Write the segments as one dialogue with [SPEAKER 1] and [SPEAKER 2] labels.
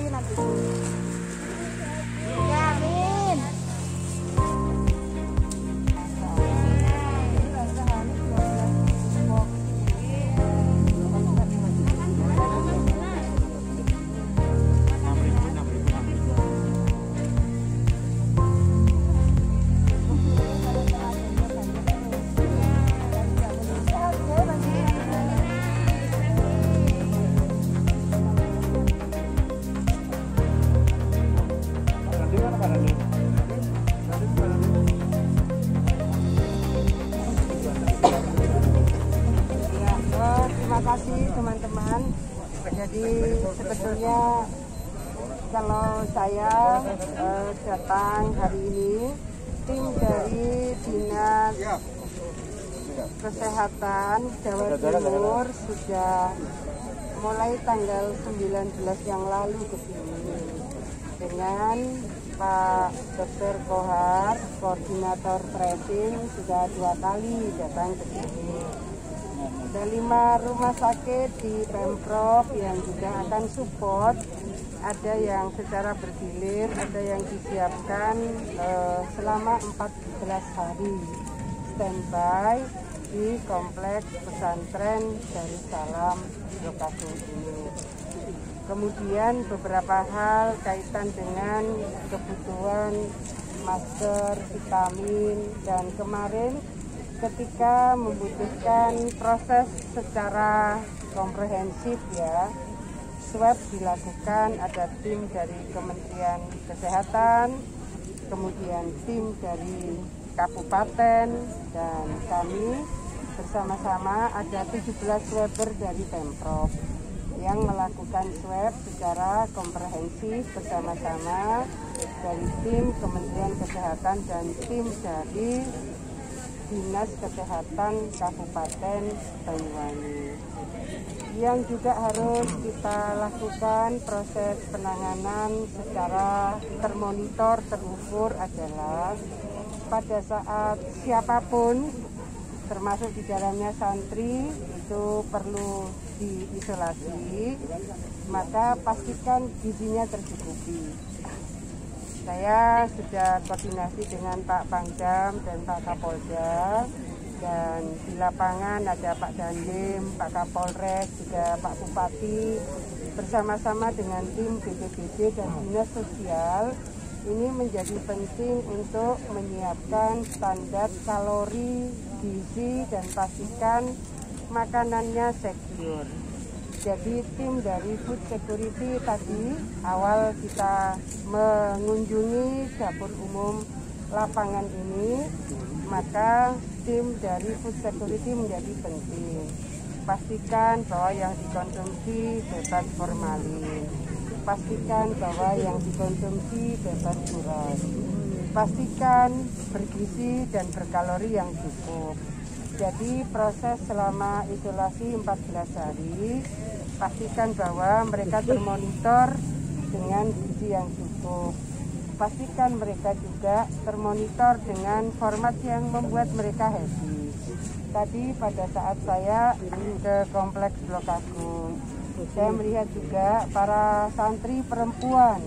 [SPEAKER 1] nanti. Ya, amin. Terima kasih teman-teman. Jadi sebetulnya kalau saya datang hari ini, tim dari Dinas Kesehatan Jawa Timur sudah mulai tanggal 19 yang lalu ke sini dengan Pak Dr. Kohar, koordinator tracing, sudah 2 kali datang ke sini. Ada 5 rumah sakit di Pemprov yang juga akan support. Ada yang secara bergilir, ada yang disiapkan selama 14 hari standby di kompleks pesantren Darussalam lokasi ini. Kemudian beberapa hal kaitan dengan kebutuhan masker, vitamin, dan kemarin ketika membutuhkan proses secara komprehensif ya, swab dilakukan, ada tim dari Kementerian Kesehatan, kemudian tim dari kabupaten, dan kami bersama-sama ada 17 swabber dari Pemprov yang melakukan swab secara komprehensif bersama-sama dari tim Kementerian Kesehatan dan tim dari Dinas Kesehatan Kabupaten Banyuwangi. Yang juga harus kita lakukan proses penanganan secara termonitor, terukur adalah pada saat siapapun, termasuk di dalamnya santri, itu perlu diisolasi, maka pastikan gizinya tercukupi. Saya sudah koordinasi dengan Pak Pangdam dan Pak Kapolda, dan di lapangan ada Pak Dandim, Pak Kapolres, juga Pak Bupati, bersama-sama dengan tim BPBD dan Dinas Sosial. Ini menjadi penting untuk menyiapkan standar kalori, gizi, dan pastikan makanannya secure. Jadi tim dari Food Security tadi awal kita mengunjungi dapur umum lapangan ini, maka tim dari Food Security menjadi penting. Pastikan bahwa yang dikonsumsi bebas formalin, pastikan bahwa yang dikonsumsi bebas urat, pastikan bergizi dan berkalori yang cukup. Jadi proses selama isolasi 14 hari, pastikan bahwa mereka termonitor dengan gizi yang cukup. Pastikan mereka juga termonitor dengan format yang membuat mereka happy. Tadi pada saat saya ke kompleks Blok Agung, saya melihat juga para santri perempuan,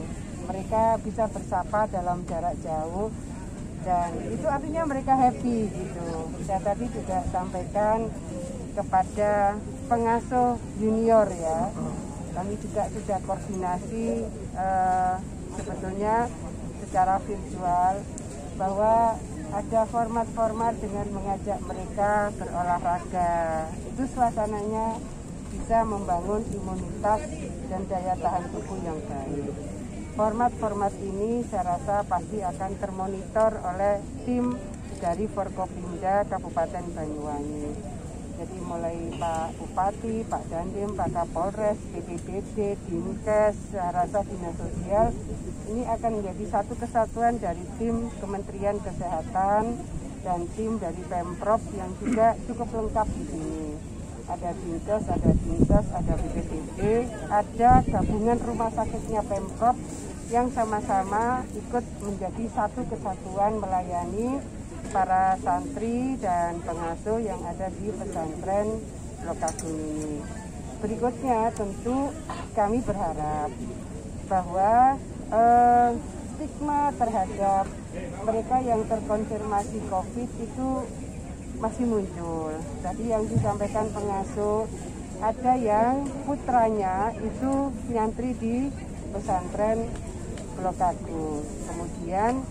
[SPEAKER 1] mereka bisa bersapa dalam jarak jauh, dan itu artinya mereka happy gitu. Saya tadi juga sampaikan kepada pengasuh junior ya, kami juga sudah koordinasi sebetulnya secara virtual, bahwa ada format-format dengan mengajak mereka berolahraga. Itu suasananya bisa membangun imunitas dan daya tahan tubuh yang baik. Format-format ini saya rasa pasti akan termonitor oleh tim dari Forkopimda Kabupaten Banyuwangi. Jadi mulai Pak Bupati, Pak Dandim, Pak Kapolres, BPBD, Dinkes, saya rasa Dinas Sosial, ini akan menjadi satu kesatuan dari tim Kementerian Kesehatan dan tim dari Pemprov yang juga cukup lengkap di sini. Ada Dinkes, ada Dinkes, ada BPBD, ada gabungan rumah sakitnya Pemprov yang sama-sama ikut menjadi satu kesatuan melayani para santri dan pengasuh yang ada di pesantren Blok Agung ini. Berikutnya tentu kami berharap bahwa stigma terhadap mereka yang terkonfirmasi COVID itu masih muncul. Tadi yang disampaikan pengasuh, ada yang putranya itu nyantri di pesantren Blok Agus. Kemudian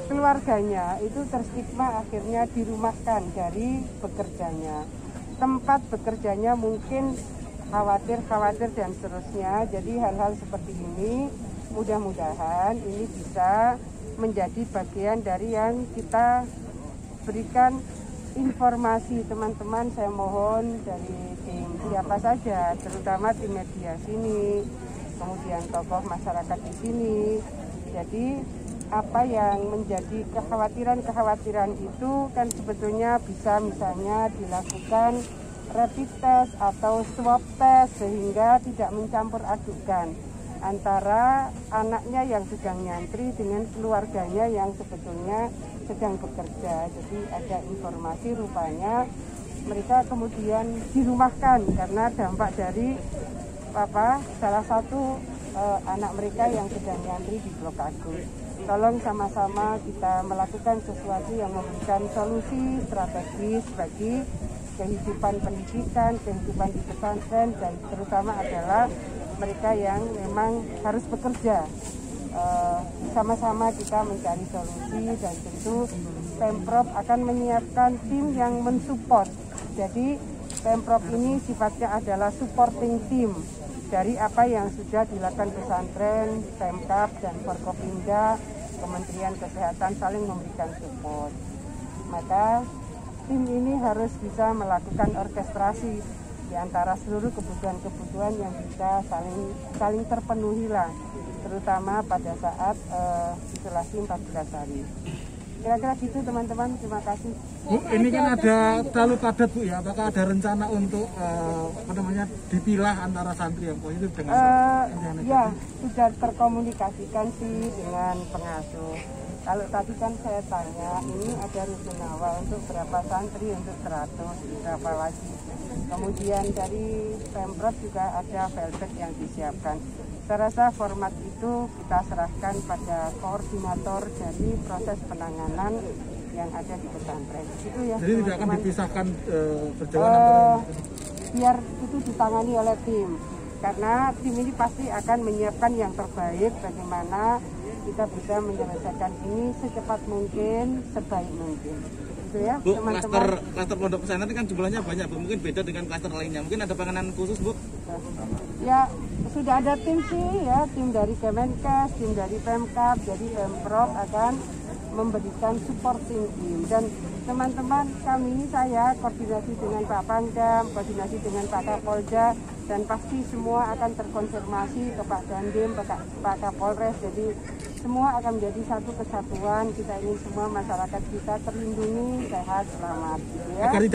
[SPEAKER 1] keluarganya itu terstigma akhirnya dirumahkan dari bekerjanya. Tempat bekerjanya mungkin khawatir dan seterusnya. Jadi hal-hal seperti ini mudah-mudahan ini bisa menjadi bagian dari yang kita berikan informasi. Teman-teman, saya mohon dari tim siapa saja, terutama tim media sini, kemudian tokoh masyarakat di sini. Jadi apa yang menjadi kekhawatiran itu kan sebetulnya bisa misalnya dilakukan rapid test atau swab test sehingga tidak mencampur adukan antara anaknya yang sedang nyantri dengan keluarganya yang sebetulnya sedang bekerja. Jadi ada informasi rupanya mereka kemudian dirumahkan karena dampak dari salah satu anak mereka yang sedang nyantri di Blok Agus. Tolong sama-sama kita melakukan sesuatu yang memberikan solusi strategis bagi kehidupan pendidikan, kehidupan di pesantren, dan terutama adalah mereka yang memang harus bekerja. Sama-sama kita mencari solusi dan tentu Pemprov akan menyiapkan tim yang mensupport. Jadi Pemprov ini sifatnya adalah supporting team dari apa yang sudah dilakukan pesantren, Pemkab dan Forkopimda, Kementerian Kesehatan saling memberikan support. Maka tim ini harus bisa melakukan orkestrasi di antara seluruh kebutuhan-kebutuhan yang bisa saling terpenuhi lah, terutama pada saat isolasi 14 hari. Kira-kira gitu teman-teman, terima kasih.
[SPEAKER 2] Bu, ini kan ada terlalu padat Bu ya, apakah ada rencana untuk dipilah antara santri yang positif dengan
[SPEAKER 1] ya, sudah terkomunikasikan sih dengan pengasuh. Kalau tadi kan saya tanya, ini ada rusunawa untuk berapa santri, untuk 100, berapa lagi. Kemudian dari Pemprov juga ada velvet yang disiapkan. Saya rasa format itu kita serahkan pada koordinator dari proses penanganan yang ada di pesantren. Itu ya.
[SPEAKER 2] Jadi tidak akan dipisahkan perjalanan
[SPEAKER 1] biar itu ditangani oleh tim. Karena tim ini pasti akan menyiapkan yang terbaik bagaimana kita bisa menyelesaikan ini secepat mungkin, sebaik mungkin. Gitu ya,
[SPEAKER 3] Bu, klaster pondok pesantren kan jumlahnya banyak, Bu. Mungkin beda dengan klaster lainnya. Mungkin ada penanganan khusus, Bu?
[SPEAKER 1] Ya, sudah ada tim sih ya, tim dari Kemenkes, tim dari Pemkab, jadi Pemprov akan memberikan supporting team. Dan teman-teman kami, saya koordinasi dengan Pak Pangdam, koordinasi dengan Pak Kapolda, dan pasti semua akan terkonfirmasi ke Pak Dandim, Pak Kapolres. Jadi semua akan menjadi satu kesatuan. Kita ingin semua masyarakat kita terlindungi, sehat, selamat. Gitu ya.